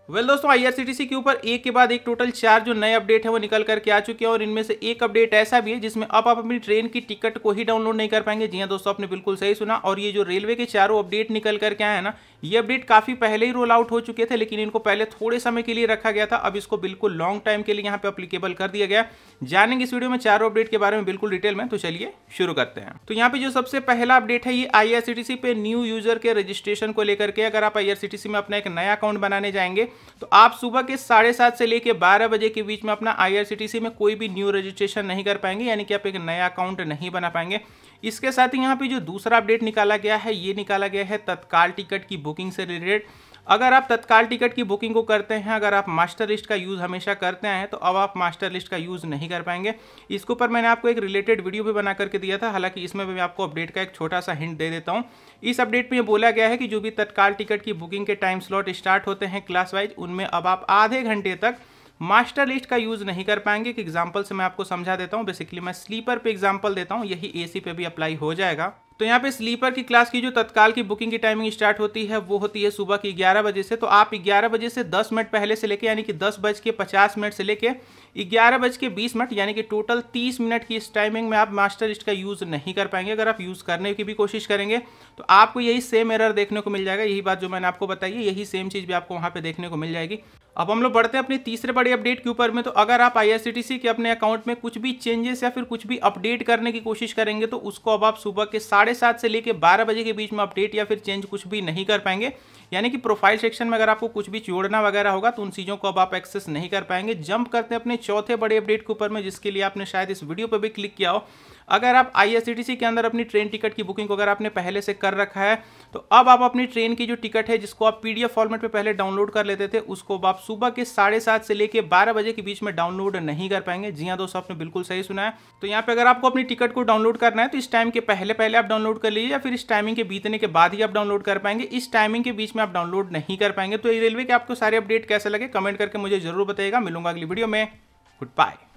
दोस्तों आईआरसीटीसी के ऊपर एक के बाद एक टोटल 4 जो नए अपडेट है वो निकल करके आ चुके हैं और इनमें से एक अपडेट ऐसा भी है जिसमें अब आप अपनी ट्रेन की टिकट को ही डाउनलोड नहीं कर पाएंगे। जी हाँ दोस्तों, आपने बिल्कुल सही सुना। और ये जो रेलवे के चारों अपडेट निकल करके आए हैं ना, ये अपडेट काफी पहले ही रोल आउट हो चुके थे, लेकिन इनको पहले थोड़े समय के लिए रखा गया था। अब इसको बिल्कुल लॉन्ग टाइम के लिए यहाँ पे अप्लीकेबल कर दिया गया। जानेंगे इस वीडियो में चारों अपडेट के बारे में बिल्कुल डिटेल में, तो चलिए शुरू करते हैं। तो यहाँ पे जो सबसे पहला अपडेट है ये आईआरसीटीसी पे न्यू यूजर के रजिस्ट्रेशन को लेकर के। अगर आप आईआरसीटीसी में अपना एक नया अकाउंट बनाने जाएंगे तो आप सुबह के 7:30 से लेके 12 बजे के बीच में अपना आईआरसीटीसी में कोई भी न्यू रजिस्ट्रेशन नहीं कर पाएंगे, यानी कि आप एक नया अकाउंट नहीं बना पाएंगे। इसके साथ ही यहाँ पे जो दूसरा अपडेट निकाला गया है, ये निकाला गया है तत्काल टिकट की बुकिंग से रिलेटेड। अगर आप तत्काल टिकट की बुकिंग को करते हैं, अगर आप मास्टर लिस्ट का यूज़ हमेशा करते हैं, तो अब आप मास्टर लिस्ट का यूज़ नहीं कर पाएंगे। इसके ऊपर मैंने आपको एक रिलेटेड वीडियो भी बना करके दिया था, हालांकि इसमें मैं आपको अपडेट का एक छोटा सा हिंट दे देता हूं। इस अपडेट में ये बोला गया है कि जो भी तत्काल टिकट की बुकिंग के टाइम स्लॉट स्टार्ट होते हैं क्लास वाइज, उनमें अब आप आधे घंटे तक मास्टर लिस्ट का यूज़ नहीं कर पाएंगे। एक एग्जाम्पल से मैं आपको समझा देता हूँ। बेसिकली मैं स्लीपर पे एग्जाम्पल देता हूँ, यही एसी पे भी अप्लाई हो जाएगा। तो यहाँ पे स्लीपर की क्लास की जो तत्काल की बुकिंग की टाइमिंग स्टार्ट होती है वो होती है सुबह की 11 बजे से। तो आप 11 बजे से 10 मिनट पहले से लेके, यानी कि 10:50 से लेके 11:20 यानी कि टोटल 30 मिनट की इस टाइमिंग में आप मास्टर लिस्ट का यूज़ नहीं कर पाएंगे। अगर आप यूज़ करने की भी कोशिश करेंगे तो आपको यही सेम एरर देखने को मिल जाएगा। यही बात जो मैंने आपको बताई है, यही सेम चीज़ भी आपको वहाँ पे देखने को मिल जाएगी। अब हम लोग बढ़ते हैं अपने तीसरे बड़े अपडेट के ऊपर में। तो अगर आप आईआरसीटीसी के अपने अकाउंट में कुछ भी चेंजेस या फिर कुछ भी अपडेट करने की कोशिश करेंगे तो उसको अब आप सुबह के 7:30 से लेके 12 बजे के बीच में अपडेट या फिर चेंज कुछ भी नहीं कर पाएंगे। यानी कि प्रोफाइल सेक्शन में अगर आपको कुछ भी जोड़ना वगैरह होगा तो उन चीज़ों को अब आप एक्सेस नहीं कर पाएंगे। जंप करते हैं अपने चौथे बड़े अपडेट के ऊपर में, जिसके लिए आपने शायद इस वीडियो पर भी क्लिक किया हो। अगर आप आईआरसीटीसी के अंदर अपनी ट्रेन टिकट की बुकिंग को अगर आपने पहले से कर रखा है तो अब आप अपनी ट्रेन की जो टिकट है, जिसको आप पीडीएफ फॉर्मेट पे पहले डाउनलोड कर लेते थे, उसको अब आप सुबह के 7:30 से लेके 12 बजे के बीच में डाउनलोड नहीं कर पाएंगे। जी हाँ दोस्तों, आपने बिल्कुल सही सुना है। तो यहाँ पे अगर आपको अपनी टिकट को डाउनलोड करना है तो इस टाइम के पहले आप डाउनलोड कर लीजिए, या फिर इस टाइमिंग के बीतने के बाद ही आप डाउनलोड कर पाएंगे। इस टाइमिंग के बीच में आप डाउनलोड नहीं कर पाएंगे। तो ये रेलवे के आपको सारे अपडेट कैसे लगे कमेंट करके मुझे जरूर बताइएगा। मिलूंगा अगली वीडियो में। Good bye.